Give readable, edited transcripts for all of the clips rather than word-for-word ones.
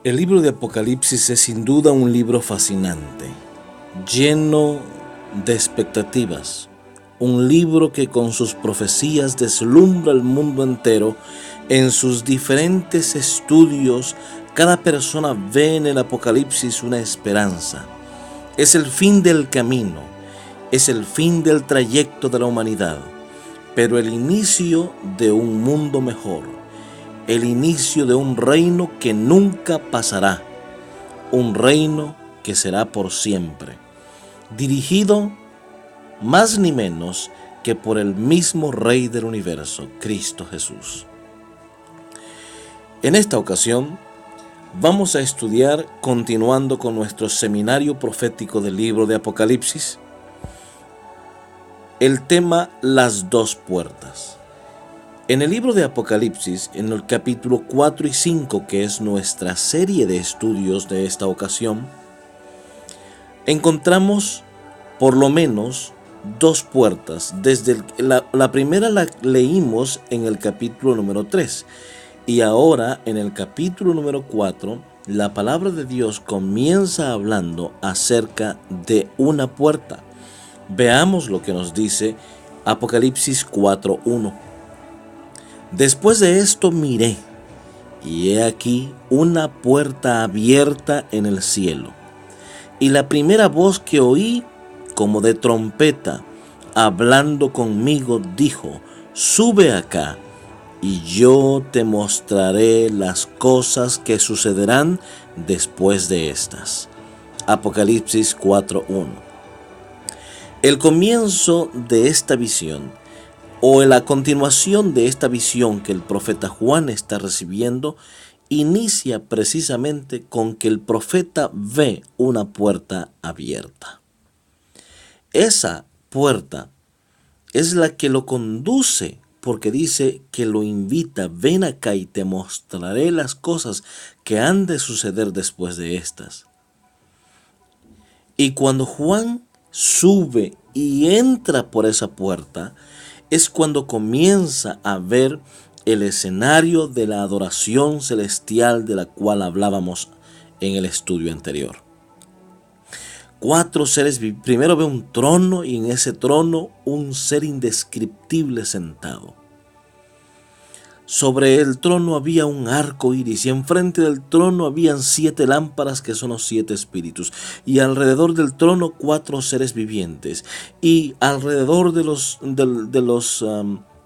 El libro de Apocalipsis es sin duda un libro fascinante, lleno de expectativas, un libro que con sus profecías deslumbra el mundo entero. En sus diferentes estudios, cada persona ve en el Apocalipsis una esperanza. Es el fin del camino, es el fin del trayecto de la humanidad, pero el inicio de un mundo mejor, el inicio de un reino que nunca pasará, un reino que será por siempre, dirigido más ni menos que por el mismo Rey del universo, Cristo Jesús. En esta ocasión vamos a estudiar, continuando con nuestro seminario profético del libro de Apocalipsis, el tema Las dos puertas. En el libro de Apocalipsis, en el capítulo 4 y 5, que es nuestra serie de estudios de esta ocasión, encontramos por lo menos dos puertas. La primera la leímos en el capítulo número 3 y ahora en el capítulo número 4 la palabra de Dios comienza hablando acerca de una puerta. Veamos lo que nos dice Apocalipsis 4:1. Después de esto miré, y he aquí una puerta abierta en el cielo. Y la primera voz que oí, como de trompeta, hablando conmigo, dijo: sube acá, y yo te mostraré las cosas que sucederán después de estas. Apocalipsis 4:1. El comienzo de esta visión, o la continuación de esta visión que el profeta Juan está recibiendo, inicia precisamente con que el profeta ve una puerta abierta. Esa puerta es la que lo conduce, porque dice que lo invita: ven acá y te mostraré las cosas que han de suceder después de estas. Y cuando Juan sube y entra por esa puerta, es cuando comienza a ver el escenario de la adoración celestial de la cual hablábamos en el estudio anterior. Cuatro seres, primero ve un trono, y en ese trono un ser indescriptible sentado. Sobre el trono había un arco iris, y enfrente del trono habían 7 lámparas, que son los 7 espíritus, y alrededor del trono 4 seres vivientes, y alrededor de los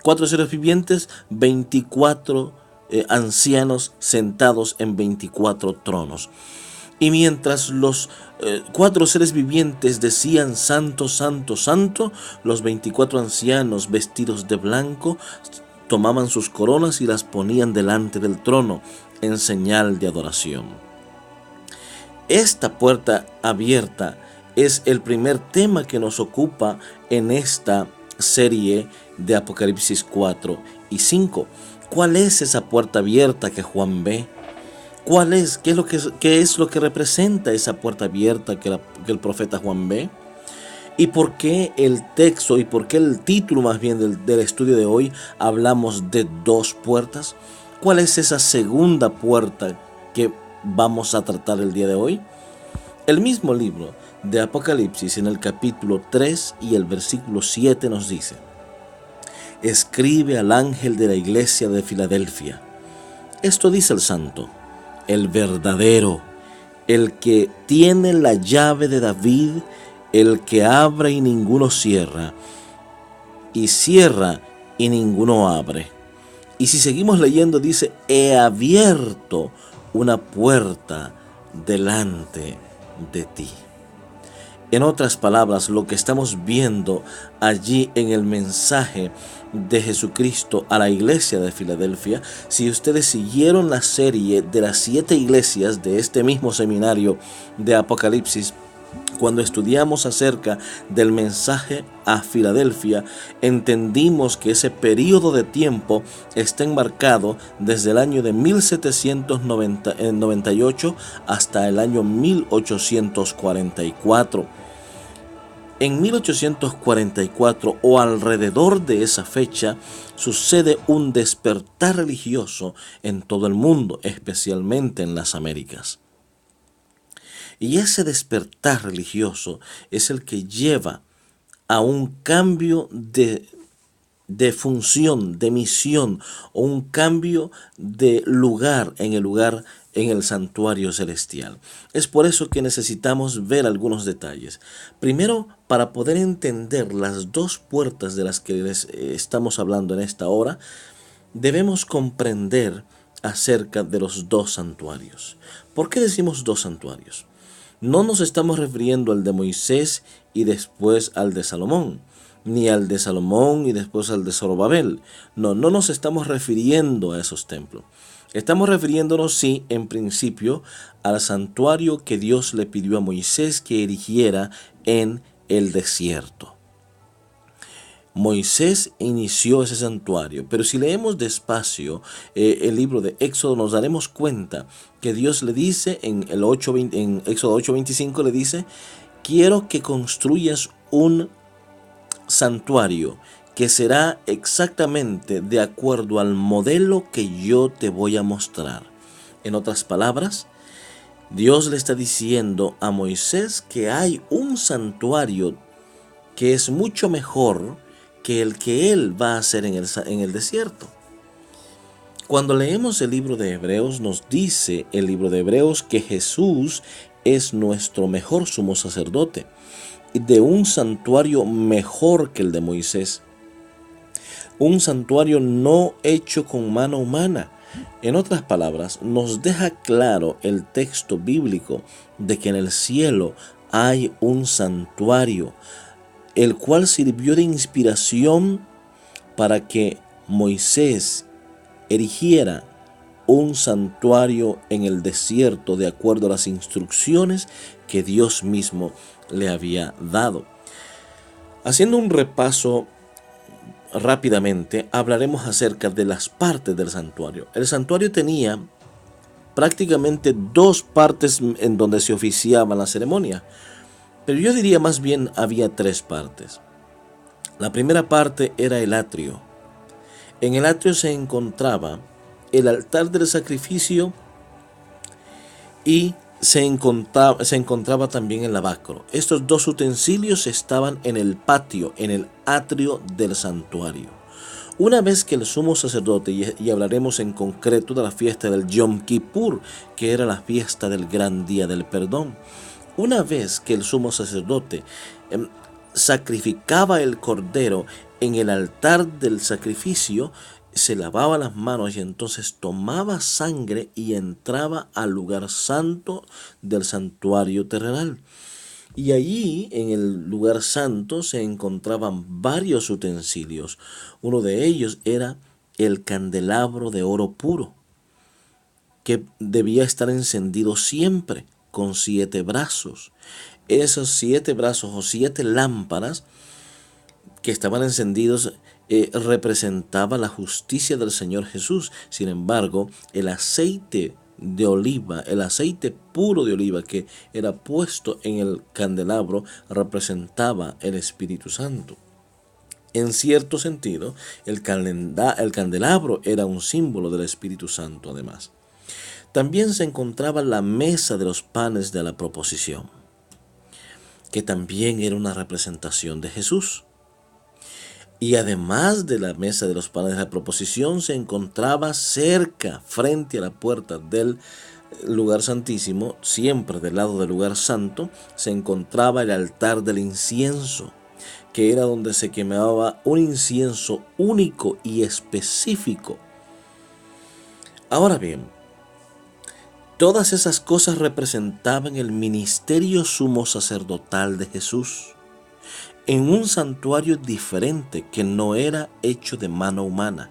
4 seres vivientes 24 ancianos sentados en 24 tronos. Y mientras los 4 seres vivientes decían: santo, santo, santo, los 24 ancianos vestidos de blanco tomaban sus coronas y las ponían delante del trono en señal de adoración. Esta puerta abierta es el primer tema que nos ocupa en esta serie de Apocalipsis 4 y 5. ¿Cuál es esa puerta abierta que Juan ve? ¿Cuál es? ¿Qué es lo que representa esa puerta abierta que el profeta Juan ve? ¿Y por qué el texto y por qué el título más bien del estudio de hoy hablamos de dos puertas? ¿Cuál es esa segunda puerta que vamos a tratar el día de hoy? El mismo libro de Apocalipsis, en el capítulo 3 y el versículo 7, nos dice: escribe al ángel de la iglesia de Filadelfia. Esto dice el santo, el verdadero, el que tiene la llave de David, el que abre y ninguno cierra, y cierra y ninguno abre. Y si seguimos leyendo, dice: he abierto una puerta delante de ti. En otras palabras, lo que estamos viendo allí en el mensaje de Jesucristo a la iglesia de Filadelfia, si ustedes siguieron la serie de las 7 iglesias de este mismo seminario de Apocalipsis, cuando estudiamos acerca del mensaje a Filadelfia, entendimos que ese periodo de tiempo está enmarcado desde el año de 1798 hasta el año 1844. En 1844 o alrededor de esa fecha sucede un despertar religioso en todo el mundo, especialmente en las Américas. Y ese despertar religioso es el que lleva a un cambio de función, de misión o un cambio de lugar, en el santuario celestial. Es por eso que necesitamos ver algunos detalles. Primero, para poder entender las dos puertas de las que estamos hablando en esta hora, debemos comprender acerca de los dos santuarios. ¿Por qué decimos dos santuarios? No nos estamos refiriendo al de Moisés y después al de Salomón, ni al de Salomón y después al de Zorobabel. No nos estamos refiriendo a esos templos. Estamos refiriéndonos, sí, en principio, al santuario que Dios le pidió a Moisés que erigiera en el desierto. Moisés inició ese santuario, pero si leemos despacio el libro de Éxodo, nos daremos cuenta que Dios le dice en Éxodo 8:25, le dice: quiero que construyas un santuario que será exactamente de acuerdo al modelo que yo te voy a mostrar. En otras palabras, Dios le está diciendo a Moisés que hay un santuario que es mucho mejor que el que él va a hacer en el desierto. Cuando leemos el libro de Hebreos, nos dice el libro de Hebreos que Jesús es nuestro mejor sumo sacerdote, de un santuario mejor que el de Moisés. Un santuario no hecho con mano humana. En otras palabras, nos deja claro el texto bíblico de que en el cielo hay un santuario, el cual sirvió de inspiración para que Moisés erigiera un santuario en el desierto de acuerdo a las instrucciones que Dios mismo le había dado. Haciendo un repaso rápidamente, hablaremos acerca de las partes del santuario. El santuario tenía prácticamente dos partes en donde se oficiaba la ceremonia, pero yo diría más bien había tres partes. La primera parte era el atrio. En el atrio se encontraba el altar del sacrificio y se encontraba también el lavacro. Estos dos utensilios estaban en el patio, en el atrio del santuario. Una vez que el sumo sacerdote, y hablaremos en concreto de la fiesta del Yom Kippur, que era la fiesta del gran día del perdón, una vez que el sumo sacerdote sacrificaba el cordero en el altar del sacrificio, se lavaba las manos y entonces tomaba sangre y entraba al lugar santo del santuario terrenal. Y allí, en el lugar santo, se encontraban varios utensilios. Uno de ellos era el candelabro de oro puro, que debía estar encendido siempre, con 7 brazos. Esos 7 brazos o 7 lámparas que estaban encendidos representaba la justicia del Señor Jesús. Sin embargo, el aceite de oliva, el aceite puro de oliva que era puesto en el candelabro, representaba el Espíritu Santo. En cierto sentido, el candelabro era un símbolo del Espíritu Santo además. También se encontraba la mesa de los panes de la proposición, que también era una representación de Jesús. Y además de la mesa de los panes de la proposición, se encontraba cerca, frente a la puerta del lugar santísimo, siempre del lado del lugar santo, se encontraba el altar del incienso, que era donde se quemaba un incienso único y específico. Ahora bien, todas esas cosas representaban el ministerio sumo sacerdotal de Jesús en un santuario diferente que no era hecho de mano humana.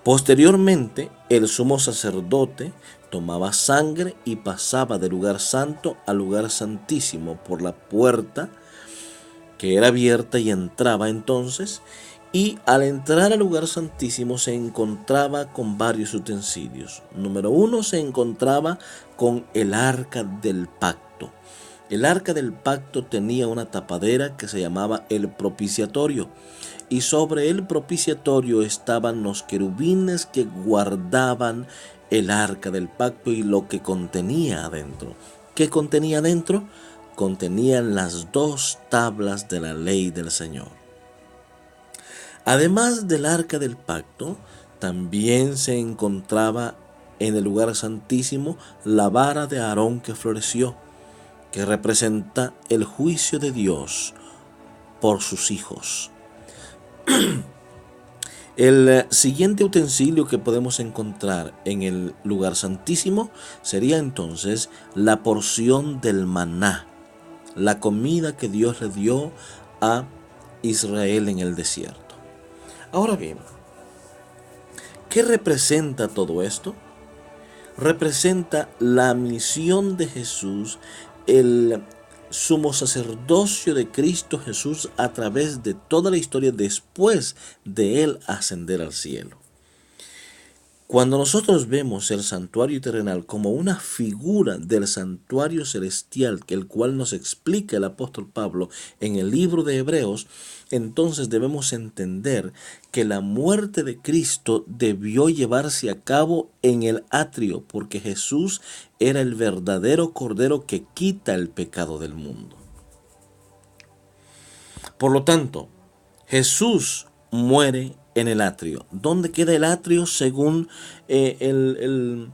Posteriormente, el sumo sacerdote tomaba sangre y pasaba del lugar santo al lugar santísimo por la puerta que era abierta y entraba entonces. Y al entrar al lugar santísimo se encontraba con varios utensilios. Número 1, se encontraba con el arca del pacto. El arca del pacto tenía una tapadera que se llamaba el propiciatorio, y sobre el propiciatorio estaban los querubines que guardaban el arca del pacto y lo que contenía adentro. ¿Qué contenía adentro? Contenían las 2 tablas de la ley del Señor. Además del arca del pacto, también se encontraba en el lugar santísimo la vara de Aarón que floreció, que representa el juicio de Dios por sus hijos. El siguiente utensilio que podemos encontrar en el lugar santísimo sería entonces la porción del maná, la comida que Dios le dio a Israel en el desierto. Ahora bien, ¿qué representa todo esto? Representa la misión de Jesús, el sumo sacerdocio de Cristo Jesús a través de toda la historia después de él ascender al cielo. Cuando nosotros vemos el santuario terrenal como una figura del santuario celestial, el cual nos explica el apóstol Pablo en el libro de Hebreos, entonces debemos entender que la muerte de Cristo debió llevarse a cabo en el atrio, porque Jesús era el verdadero Cordero que quita el pecado del mundo. Por lo tanto, Jesús muere en el atrio. ¿Dónde queda el atrio según el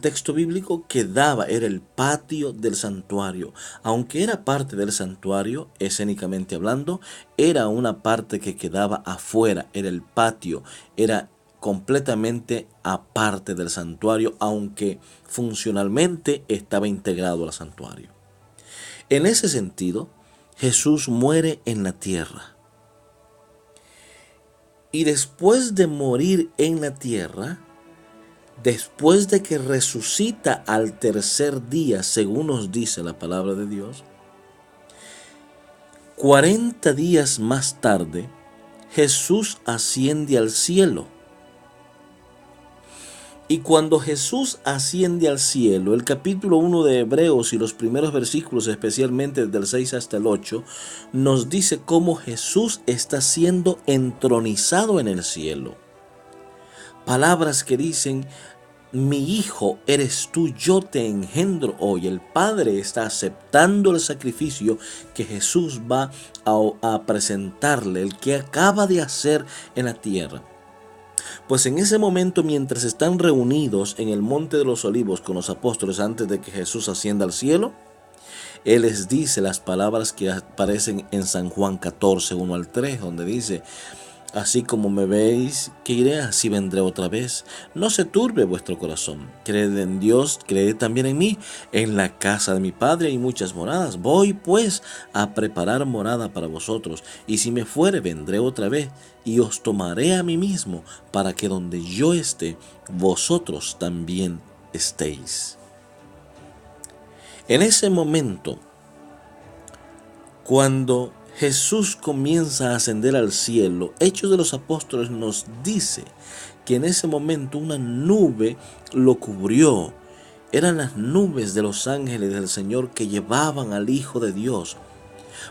texto bíblico? Era el patio del santuario. Aunque era parte del santuario, escénicamente hablando, era una parte que quedaba afuera, era el patio, era completamente aparte del santuario, aunque funcionalmente estaba integrado al santuario. En ese sentido, Jesús muere en la tierra. Y después de morir en la tierra, después de que resucita al tercer día, según nos dice la palabra de Dios, 40 días más tarde, Jesús asciende al cielo. Y cuando Jesús asciende al cielo, el capítulo 1 de Hebreos y los primeros versículos, especialmente del 6 hasta el 8, nos dice cómo Jesús está siendo entronizado en el cielo. Palabras que dicen: mi hijo eres tú, yo te engendro hoy. El Padre está aceptando el sacrificio que Jesús va a presentarle, el que acaba de hacer en la tierra. Pues en ese momento, mientras están reunidos en el Monte de los Olivos con los apóstoles antes de que Jesús ascienda al cielo, Él les dice las palabras que aparecen en San Juan 14, 1 al 3, donde dice: así como me veis que iré, así vendré otra vez. No se turbe vuestro corazón. Creed en Dios, creed también en mí. En la casa de mi Padre hay muchas moradas. Voy pues a preparar morada para vosotros. Y si me fuere, vendré otra vez y os tomaré a mí mismo, para que donde yo esté, vosotros también estéis. En ese momento, cuando Jesús comienza a ascender al cielo, Hechos de los Apóstoles nos dice que en ese momento una nube lo cubrió. Eran las nubes de los ángeles del Señor que llevaban al Hijo de Dios.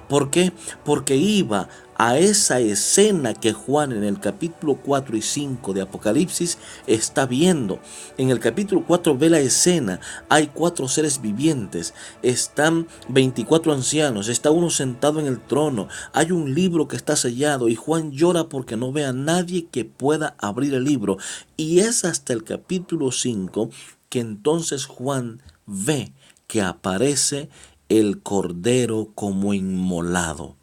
¿Por qué? Porque iba a esa escena que Juan en el capítulo 4 y 5 de Apocalipsis está viendo. En el capítulo 4 ve la escena, hay 4 seres vivientes, están 24 ancianos, está uno sentado en el trono, hay un libro que está sellado y Juan llora porque no ve a nadie que pueda abrir el libro. Y es hasta el capítulo 5 que entonces Juan ve que aparece el Cordero como inmolado.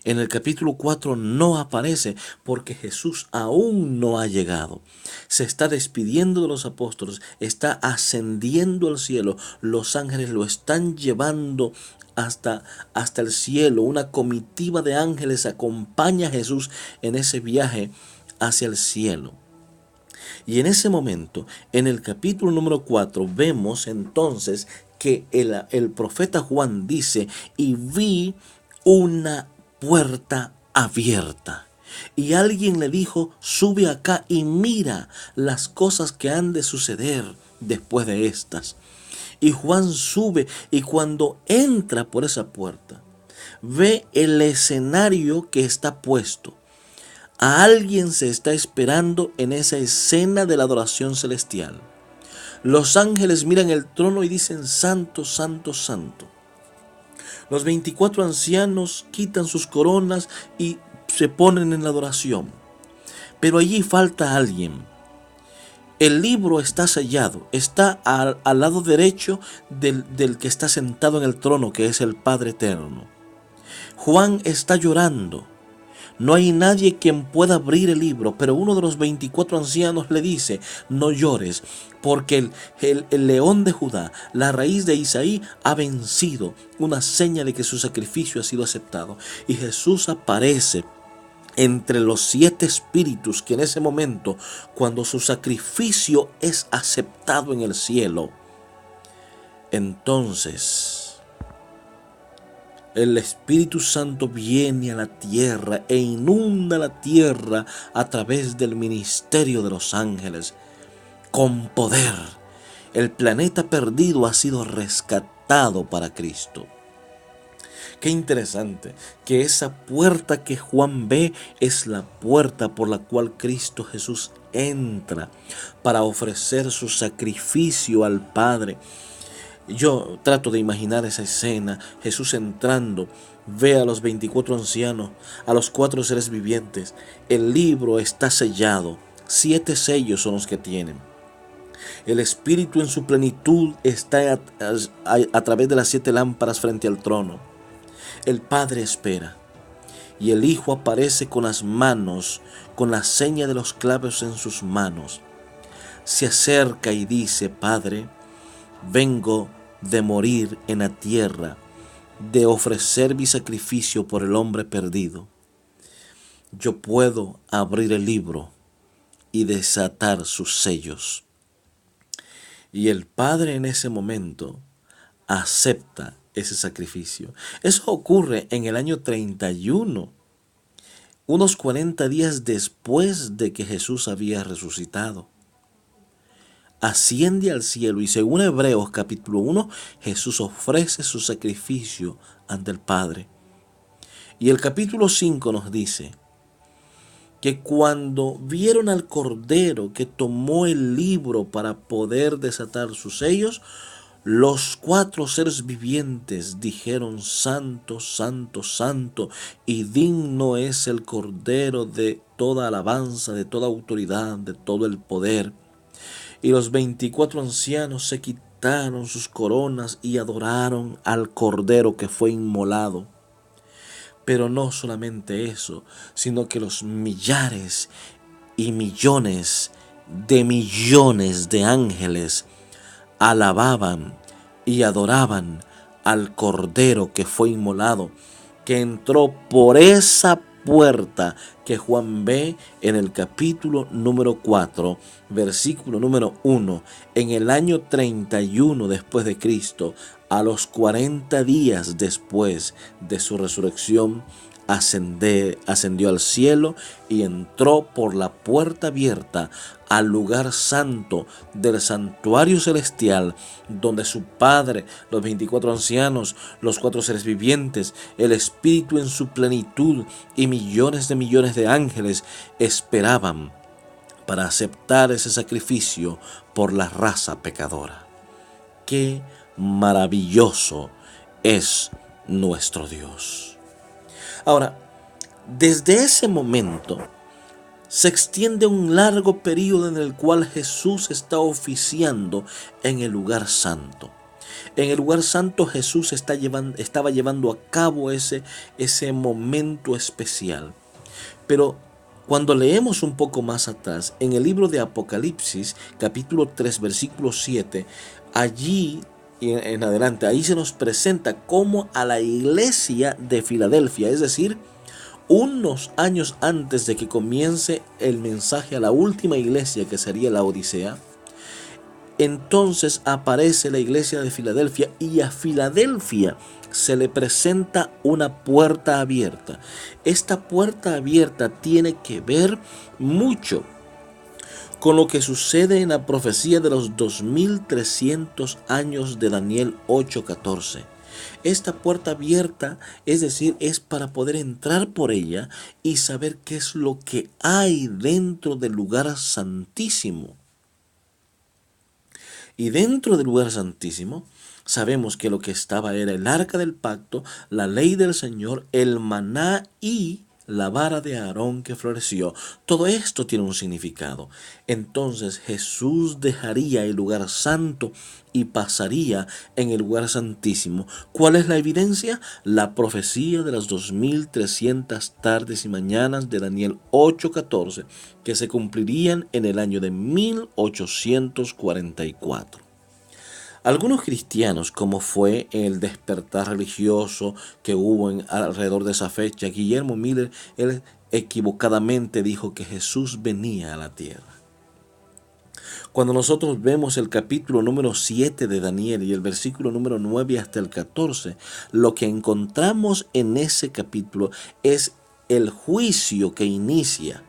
En el capítulo 4 no aparece porque Jesús aún no ha llegado. Se está despidiendo de los apóstoles, está ascendiendo al cielo. Los ángeles lo están llevando hasta el cielo. Una comitiva de ángeles acompaña a Jesús en ese viaje hacia el cielo. Y en ese momento, en el capítulo número 4, vemos entonces que el profeta Juan dice: y vi una puerta abierta. Y alguien le dijo: sube acá y mira las cosas que han de suceder después de estas. Y Juan sube y cuando entra por esa puerta, ve el escenario que está puesto. A alguien se está esperando en esa escena de la adoración celestial. Los ángeles miran el trono y dicen: Santo, Santo, Santo. Los 24 ancianos quitan sus coronas y se ponen en la adoración. Pero allí falta alguien. El libro está sellado, está al lado derecho del que está sentado en el trono, que es el Padre Eterno. Juan está llorando. No hay nadie quien pueda abrir el libro, pero uno de los 24 ancianos le dice: no llores, porque el león de Judá, la raíz de Isaí, ha vencido, una seña de que su sacrificio ha sido aceptado. Y Jesús aparece entre los 7 espíritus que en ese momento, cuando su sacrificio es aceptado en el cielo, entonces el Espíritu Santo viene a la tierra e inunda la tierra a través del ministerio de los ángeles con poder. El planeta perdido ha sido rescatado para Cristo. Qué interesante que esa puerta que Juan ve es la puerta por la cual Cristo Jesús entra para ofrecer su sacrificio al Padre. Yo trato de imaginar esa escena, Jesús entrando, ve a los 24 ancianos, a los 4 seres vivientes. El libro está sellado, 7 sellos son los que tienen. El Espíritu en su plenitud está a través de las 7 lámparas frente al trono. El Padre espera y el Hijo aparece con las manos, con la seña de los clavos en sus manos. Se acerca y dice: Padre, vengo de morir en la tierra, de ofrecer mi sacrificio por el hombre perdido. Yo puedo abrir el libro y desatar sus sellos. Y el Padre en ese momento acepta ese sacrificio. Eso ocurre en el año 31, unos 40 días después de que Jesús había resucitado. Asciende al cielo y según Hebreos capítulo 1, Jesús ofrece su sacrificio ante el Padre. Y el capítulo 5 nos dice que cuando vieron al Cordero que tomó el libro para poder desatar sus sellos, los 4 seres vivientes dijeron: Santo, Santo, Santo, y digno es el Cordero de toda alabanza, de toda autoridad, de todo el poder. Y los 24 ancianos se quitaron sus coronas y adoraron al Cordero que fue inmolado. Pero no solamente eso, sino que los millares y millones de ángeles alababan y adoraban al Cordero que fue inmolado, que entró por esa puerta que Juan ve en el capítulo número 4, versículo número 1, en el año 31 después de Cristo, a los 40 días después de su resurrección, ascendió al cielo y entró por la puerta abierta al lugar santo del santuario celestial, donde su Padre, los 24 ancianos, los 4 seres vivientes, el Espíritu en su plenitud y millones de ángeles esperaban para aceptar ese sacrificio por la raza pecadora. ¡Qué maravilloso es nuestro Dios! Ahora, desde ese momento se extiende un largo periodo en el cual Jesús está oficiando en el lugar santo. En el lugar santo Jesús estaba llevando a cabo ese momento especial. Pero cuando leemos un poco más atrás, en el libro de Apocalipsis, capítulo 3, versículo 7, allí en adelante, ahí se nos presenta como a la iglesia de Filadelfia, es decir, unos años antes de que comience el mensaje a la última iglesia, que sería la Odisea. Entonces aparece la iglesia de Filadelfia y a Filadelfia se le presenta una puerta abierta. Esta puerta abierta tiene que ver mucho con lo que sucede en la profecía de los 2300 años de Daniel 8:14. Esta puerta abierta, es decir, es para poder entrar por ella y saber qué es lo que hay dentro del lugar santísimo. Y dentro del lugar santísimo sabemos que lo que estaba era el arca del pacto, la ley del Señor, el maná y la vara de Aarón que floreció. Todo esto tiene un significado. Entonces Jesús dejaría el lugar santo y pasaría en el lugar santísimo. ¿Cuál es la evidencia? La profecía de las 2300 tardes y mañanas de Daniel 8:14, que se cumplirían en el año de 1844. Algunos cristianos, como fue el despertar religioso que hubo alrededor de esa fecha, Guillermo Miller, él equivocadamente dijo que Jesús venía a la tierra. Cuando nosotros vemos el capítulo número 7 de Daniel y el versículo número 9 hasta el 14, lo que encontramos en ese capítulo es el juicio que inicia,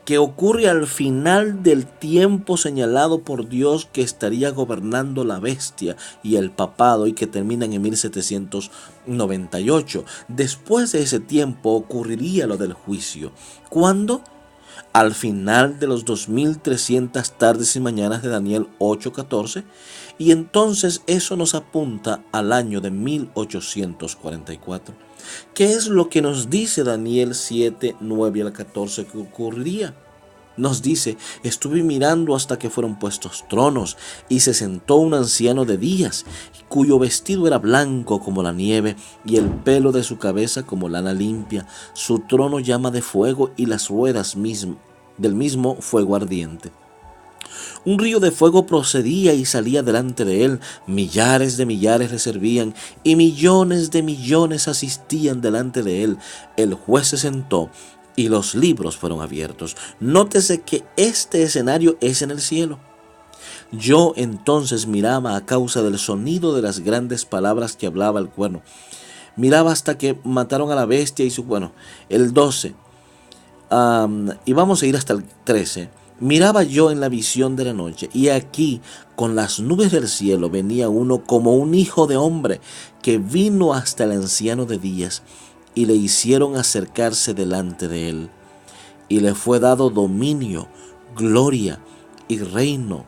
que ocurre al final del tiempo señalado por Dios, que estaría gobernando la bestia y el papado, y que terminan en 1798. Después de ese tiempo ocurriría lo del juicio. ¿Cuándo? Al final de los 2300 tardes y mañanas de Daniel 8:14, y entonces eso nos apunta al año de 1844. ¿Qué es lo que nos dice Daniel 7, 9 al 14 que ocurriría? Nos dice: estuve mirando hasta que fueron puestos tronos, y se sentó un anciano de días, cuyo vestido era blanco como la nieve, y el pelo de su cabeza como lana limpia. Su trono llama de fuego, y las ruedas del mismo fuego ardiente. Un río de fuego procedía y salía delante de él. Millares de millares le servían, y millones de millones asistían delante de él. El juez se sentó y los libros fueron abiertos. Nótese que este escenario es en el cielo. Yo entonces miraba a causa del sonido de las grandes palabras que hablaba el cuerno. Miraba hasta que mataron a la bestia y el 12. Y vamos a ir hasta el 13. Miraba yo en la visión de la noche, y aquí con las nubes del cielo venía uno como un hijo de hombre, que vino hasta el anciano de días, y le hicieron acercarse delante de él. Y le fue dado dominio, gloria y reino,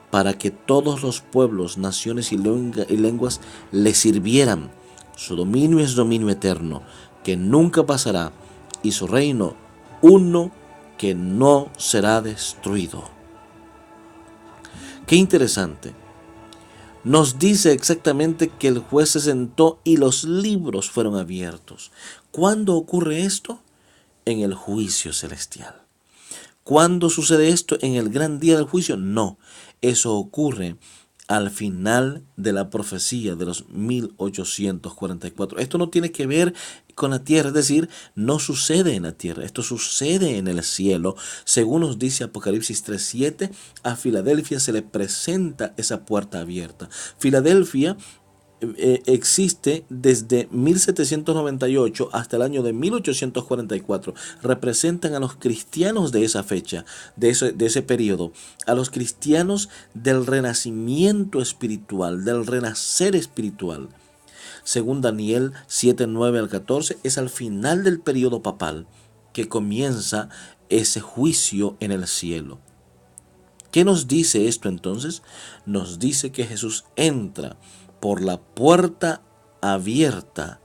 para que todos los pueblos, naciones y lenguas le sirvieran. Su dominio es dominio eterno, que nunca pasará, y su reino uno que no será destruido. Qué interesante. Nos dice exactamente que el juez se sentó y los libros fueron abiertos. ¿Cuándo ocurre esto? En el juicio celestial. ¿Cuándo sucede esto? ¿En el gran día del juicio? No, eso ocurre al final de la profecía de los 1844. Esto no tiene que ver con la tierra, es decir, no sucede en la tierra, esto sucede en el cielo. Según nos dice Apocalipsis 3:7, a Filadelfia se le presenta esa puerta abierta. Filadelfia existe desde 1798 hasta el año de 1844. Representan a los cristianos de esa fecha, de ese periodo, a los cristianos del renacimiento espiritual, del renacer espiritual. Según Daniel 7, 9 al 14, es al final del periodo papal que comienza ese juicio en el cielo. ¿Qué nos dice esto entonces? Nos dice que Jesús entra por la puerta abierta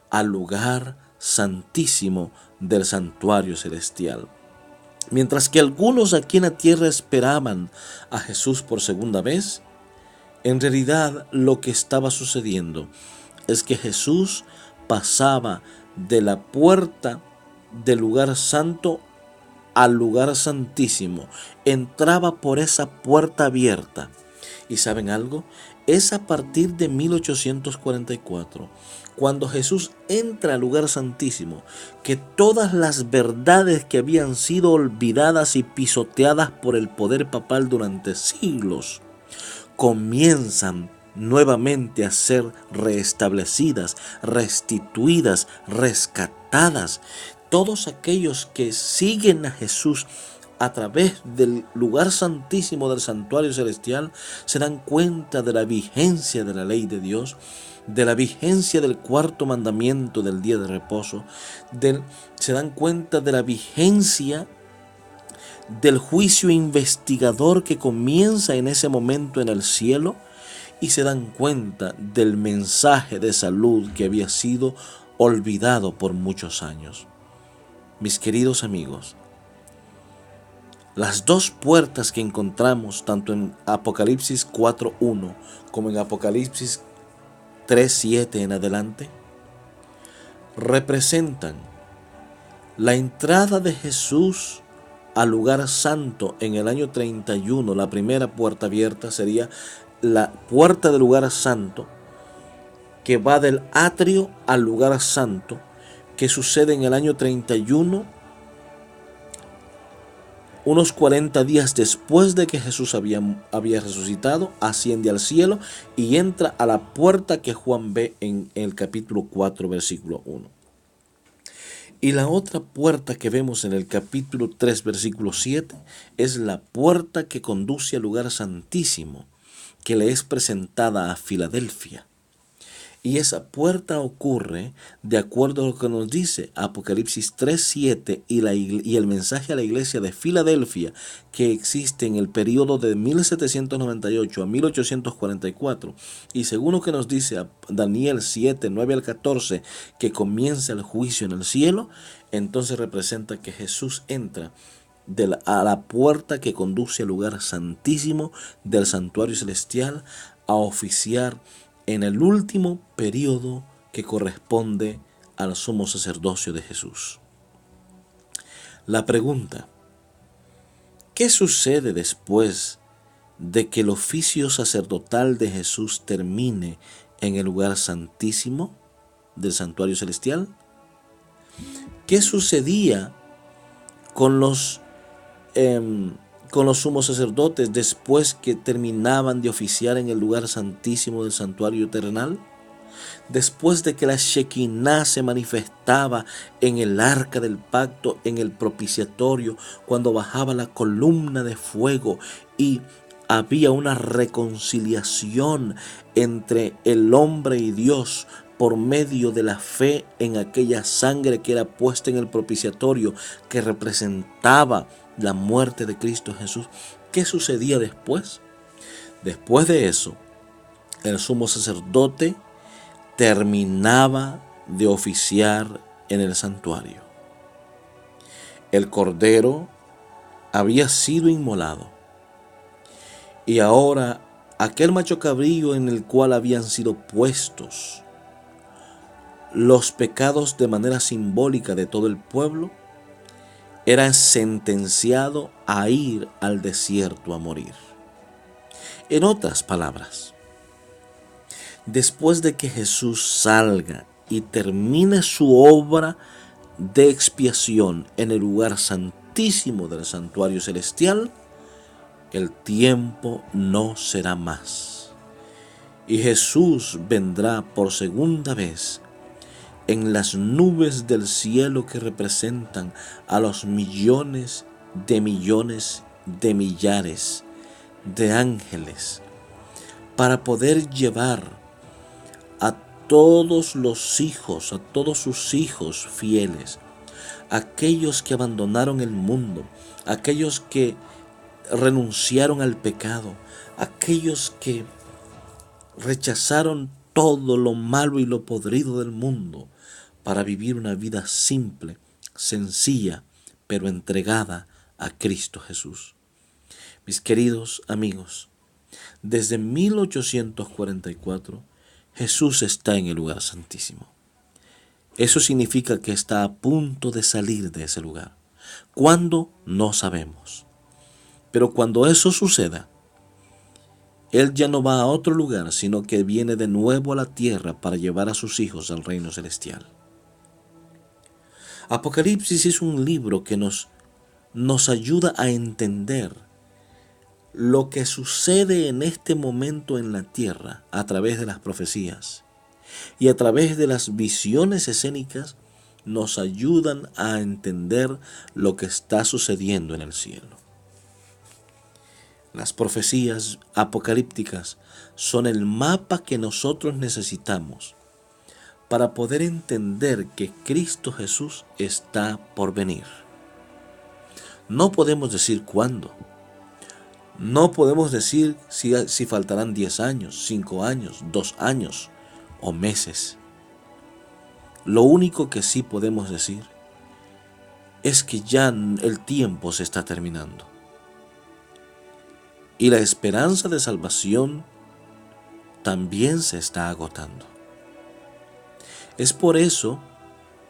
al lugar santísimo del santuario celestial. Mientras que algunos aquí en la tierra esperaban a Jesús por segunda vez, en realidad lo que estaba sucediendo es que Jesús pasaba de la puerta del lugar santo al lugar santísimo. Entraba por esa puerta abierta. ¿Y saben algo? Es a partir de 1844, cuando Jesús entra al lugar santísimo, que todas las verdades que habían sido olvidadas y pisoteadas por el poder papal durante siglos, comienzan nuevamente a ser reestablecidas, restituidas, rescatadas. Todos aquellos que siguen a Jesús a través del lugar santísimo del santuario celestial, se dan cuenta de la vigencia de la ley de Dios, de la vigencia del cuarto mandamiento del día de reposo, se dan cuenta de la vigencia del juicio investigador que comienza en ese momento en el cielo, y se dan cuenta del mensaje de salud que había sido olvidado por muchos años. Mis queridos amigos, las dos puertas que encontramos tanto en Apocalipsis 4:1 como en Apocalipsis 3:7 en adelante representan la entrada de Jesús al lugar santo en el año 31. La primera puerta abierta sería la puerta del lugar santo, que va del atrio al lugar santo, que sucede en el año 31, unos 40 días después de que Jesús había resucitado, asciende al cielo y entra a la puerta que Juan ve en el capítulo 4, versículo 1. Y la otra puerta que vemos en el capítulo 3, versículo 7, es la puerta que conduce al lugar santísimo, que le es presentada a Filadelfia. Y esa puerta ocurre de acuerdo a lo que nos dice Apocalipsis 3:7 y el mensaje a la iglesia de Filadelfia, que existe en el periodo de 1798 a 1844. Y según lo que nos dice Daniel 7:9 al 14, que comienza el juicio en el cielo, entonces representa que Jesús entra a la puerta que conduce al lugar santísimo del santuario celestial a oficiar en el último periodo que corresponde al sumo sacerdocio de Jesús. La pregunta: ¿qué sucede después de que el oficio sacerdotal de Jesús termine en el lugar santísimo del santuario celestial? ¿Qué sucedía con los sumos sacerdotes después que terminaban de oficiar en el lugar santísimo del santuario terrenal? Después de que la Shekinah se manifestaba en el arca del pacto, en el propiciatorio, cuando bajaba la columna de fuego y había una reconciliación entre el hombre y Dios por medio de la fe en aquella sangre que era puesta en el propiciatorio, que representaba la muerte de Cristo Jesús. ¿Qué sucedía después? Después de eso, el sumo sacerdote terminaba de oficiar en el santuario. El cordero había sido inmolado y ahora aquel macho cabrío en el cual habían sido puestos los pecados de manera simbólica de todo el pueblo, era sentenciado a ir al desierto a morir. En otras palabras, después de que Jesús salga y termine su obra de expiación en el lugar santísimo del santuario celestial, el tiempo no será más. Y Jesús vendrá por segunda vez en las nubes del cielo que representan a los millones de millares de ángeles, para poder llevar a todos los hijos, a todos sus hijos fieles, aquellos que abandonaron el mundo, aquellos que renunciaron al pecado, aquellos que rechazaron todo lo malo y lo podrido del mundo, para vivir una vida simple, sencilla, pero entregada a Cristo Jesús. Mis queridos amigos, desde 1844 Jesús está en el lugar santísimo. Eso significa que está a punto de salir de ese lugar. ¿Cuándo? No sabemos. Pero cuando eso suceda, Él ya no va a otro lugar, sino que viene de nuevo a la tierra para llevar a sus hijos al reino celestial. Apocalipsis es un libro que nos ayuda a entender lo que sucede en este momento en la tierra a través de las profecías y a través de las visiones escénicas nos ayudan a entender lo que está sucediendo en el cielo. Las profecías apocalípticas son el mapa que nosotros necesitamos para poder entender que Cristo Jesús está por venir. No podemos decir cuándo. No podemos decir si faltarán 10 años, 5 años, 2 años o meses. Lo único que sí podemos decir es que ya el tiempo se está terminando. Y la esperanza de salvación también se está agotando. Es por eso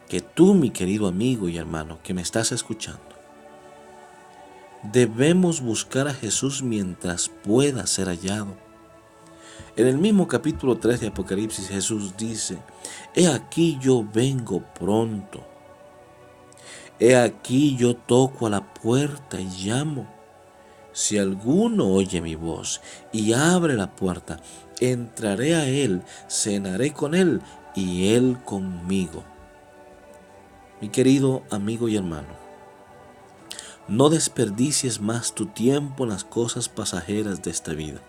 que tú, mi querido amigo y hermano que me estás escuchando, debemos buscar a Jesús mientras pueda ser hallado. En el mismo capítulo 3 de Apocalipsis, Jesús dice: he aquí yo vengo pronto. He aquí yo toco a la puerta y llamo. Si alguno oye mi voz y abre la puerta, entraré a él, cenaré con él y él conmigo. Mi querido amigo y hermano, no desperdicies más tu tiempo en las cosas pasajeras de esta vida.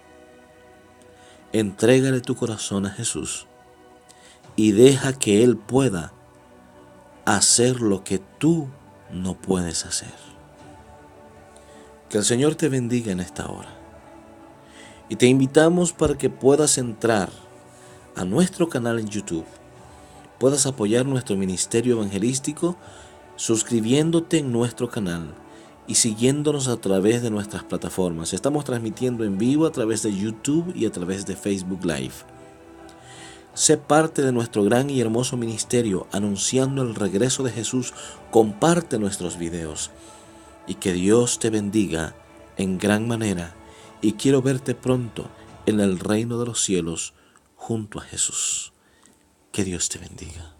Entrégale tu corazón a Jesús y deja que Él pueda hacer lo que tú no puedes hacer. Que el Señor te bendiga en esta hora. Y te invitamos para que puedas entrar a nuestro canal en YouTube, puedas apoyar nuestro ministerio evangelístico suscribiéndote en nuestro canal y siguiéndonos a través de nuestras plataformas. Estamos transmitiendo en vivo a través de YouTube y a través de Facebook Live. Sé parte de nuestro gran y hermoso ministerio anunciando el regreso de Jesús. Comparte nuestros videos y que Dios te bendiga en gran manera. Y quiero verte pronto en el reino de los cielos junto a Jesús. Que Dios te bendiga.